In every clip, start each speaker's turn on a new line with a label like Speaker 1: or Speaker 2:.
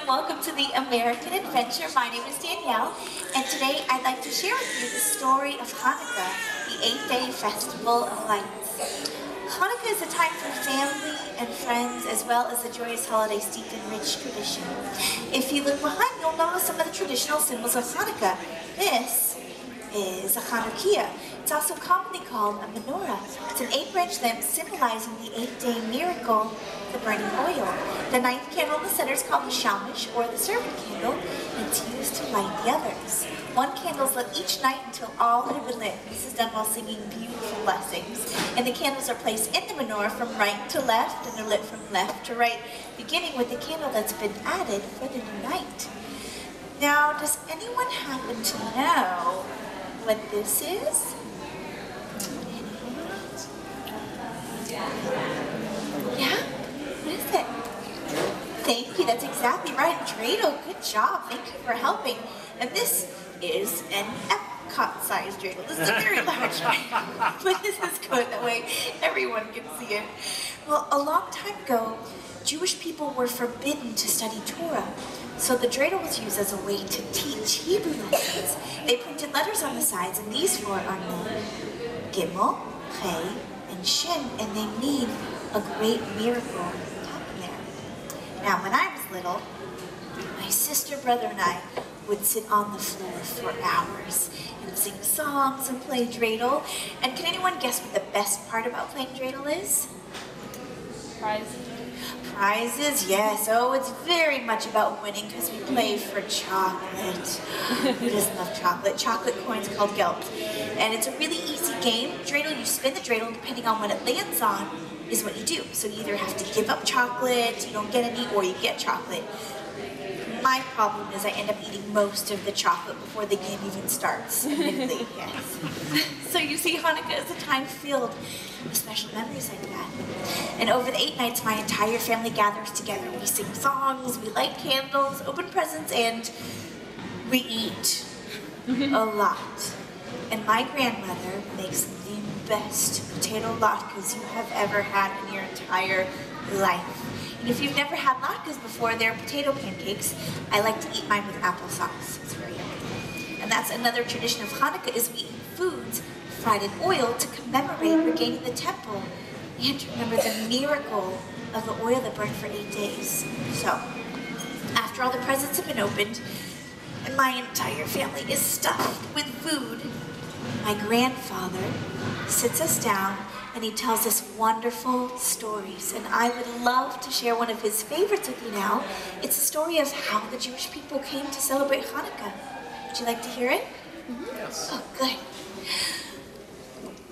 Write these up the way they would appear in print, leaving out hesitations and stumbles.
Speaker 1: and welcome to the American Adventure. My name is Danielle, and today I'd like to share with you the story of Hanukkah, the 8-day festival of lights. Hanukkah is a time for family and friends, as well as the joyous holiday steeped in rich tradition. If you look behind, you'll notice some of the traditional symbols of Hanukkah. This is a Hanukkah. It's also commonly called a menorah. It's an 8-branch lamp symbolizing the 8-day miracle, the burning oil. The 9th candle in the center is called the shamash, or the servant candle, and it's used to light the others. 1 candle is lit each night until all have been lit. This is done while singing beautiful blessings. And the candles are placed in the menorah from right to left, and they're lit from left to right, beginning with the candle that's been added for the new night. Now, does anyone happen to know what this is? Yeah? What is it? Thank you, that's exactly right. Dreidel, good job. Thank you for helping. And this is an Epcot-sized dreidel. This is a very large dreidel. But this is good, that way everyone can see it. Well, a long time ago, Jewish people were forbidden to study Torah. So the dreidel was used as a way to teach Hebrew lessons. They printed letters on the sides, and these 4 are Nun, Gimel, Chay, and Shin, and they mean a great miracle happened there. Now, when I was little, my sister, brother, and I would sit on the floor for hours and sing songs and play dreidel. And can anyone guess what the best part about playing dreidel is?
Speaker 2: Prizes.
Speaker 1: Prizes, yes. Oh, it's very much about winning because we play for chocolate. Who doesn't love chocolate? Chocolate coins called gelt. And it's a really easy game. Dreidel, you spin the dreidel, and depending on what it lands on is what you do. So you either have to give up chocolate, you don't get any, or you get chocolate. My problem is I end up eating most of the chocolate before the game even starts, admittedly, yes. So you see, Hanukkah is a time filled with special memories like that. And over the 8 nights, my entire family gathers together. We sing songs, we light candles, open presents, and we eat a lot. And my grandmother makes the best potato latkes you have ever had in your entire life. And if you've never had latkes before, they're potato pancakes. I like to eat mine with applesauce. It's very yummy. And that's another tradition of Hanukkah, is we eat foods fried in oil to commemorate regaining the temple and to remember the miracle of the oil that burned for 8 days. So, after all the presents have been opened, and my entire family is stuffed with food, my grandfather sits us down and he tells us wonderful stories. And I would love to share one of his favorites with you now. It's the story of how the Jewish people came to celebrate Hanukkah. Would you like to hear it?
Speaker 2: Mm-hmm.
Speaker 3: Yes.
Speaker 1: Oh, good.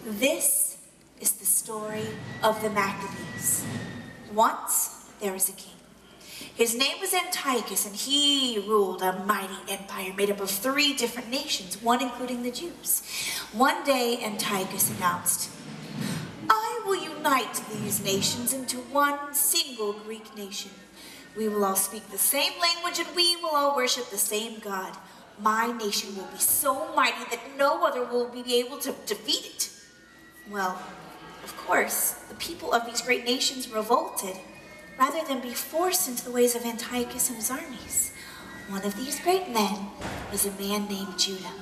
Speaker 1: This is the story of the Maccabees. Once there was a king. His name was Antiochus, and he ruled a mighty empire made up of 3 different nations, one including the Jews. One day, Antiochus announced, "I will unite these nations into one single Greek nation. We will all speak the same language, and we will all worship the same God. My nation will be so mighty that no other will be able to defeat it." Well, of course, the people of these great nations revolted, rather than be forced into the ways of Antiochus and his armies. One of these great men was a man named Judah.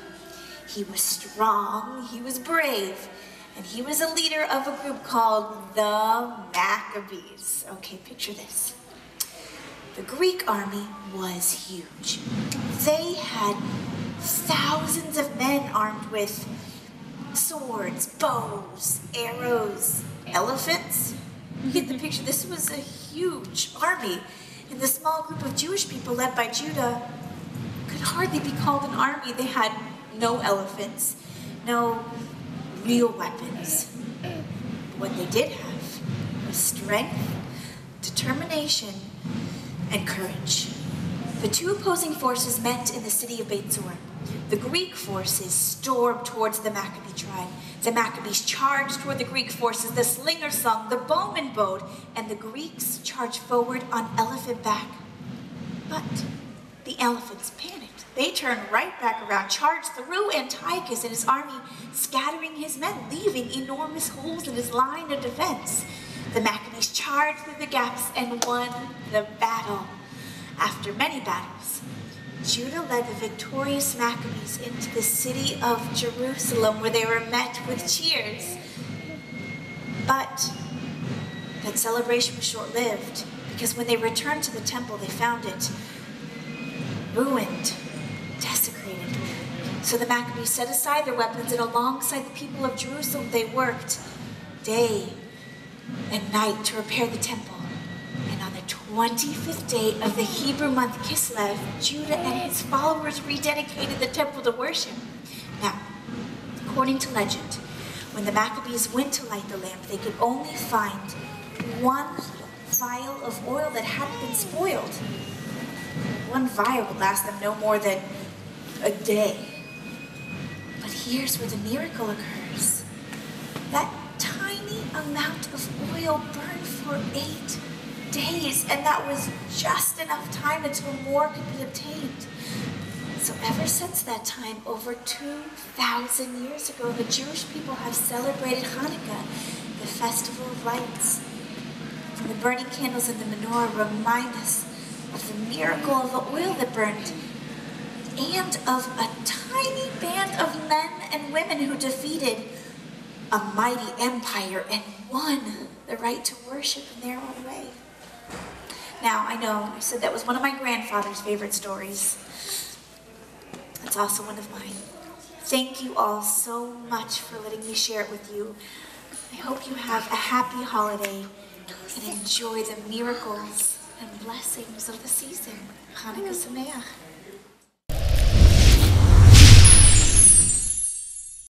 Speaker 1: He was strong, he was brave, and he was a leader of a group called the Maccabees. Okay, picture this. The Greek army was huge. They had thousands of men armed with swords, bows, arrows, elephants. You get the picture. This was a huge army, and the small group of Jewish people led by Judah could hardly be called an army. They had no elephants, no real weapons. What they did have was strength, determination, and courage. The 2 opposing forces met in the city of Beit Zor. The Greek forces stormed towards the Maccabee tribe. The Maccabees charged toward the Greek forces. The slingers sung, the bowmen bowed, and the Greeks charged forward on elephant back. But the elephants panicked. They turned right back around, charged through Antiochus and his army, scattering his men, leaving enormous holes in his line of defense. The Maccabees charged through the gaps and won the battle. After many battles, Judah led the victorious Maccabees into the city of Jerusalem, where they were met with cheers. But that celebration was short-lived, because when they returned to the temple, they found it ruined, desecrated. So the Maccabees set aside their weapons, and alongside the people of Jerusalem, they worked day and night to repair the temple. And on the 25th day of the Hebrew month Kislev, Judah and his followers rededicated the temple to worship. Now, according to legend, when the Maccabees went to light the lamp, they could only find one vial of oil that hadn't been spoiled. One vial would last them no more than a day. But here's where the miracle occurs. That tiny amount of oil burned for 8 days, and that was just enough time until more could be obtained. So ever since that time, over 2,000 years ago, the Jewish people have celebrated Hanukkah, the festival of lights. And the burning candles in the menorah remind us of the miracle of the oil that burned, and of a tiny band of men and women who defeated a mighty empire and won the right to worship in their own way. Now, I know I said that was one of my grandfather's favorite stories. It's also one of mine. Thank you all so much for letting me share it with you. I hope you have a happy holiday and enjoy the miracles and blessings of the season. Hanukkah Sameach.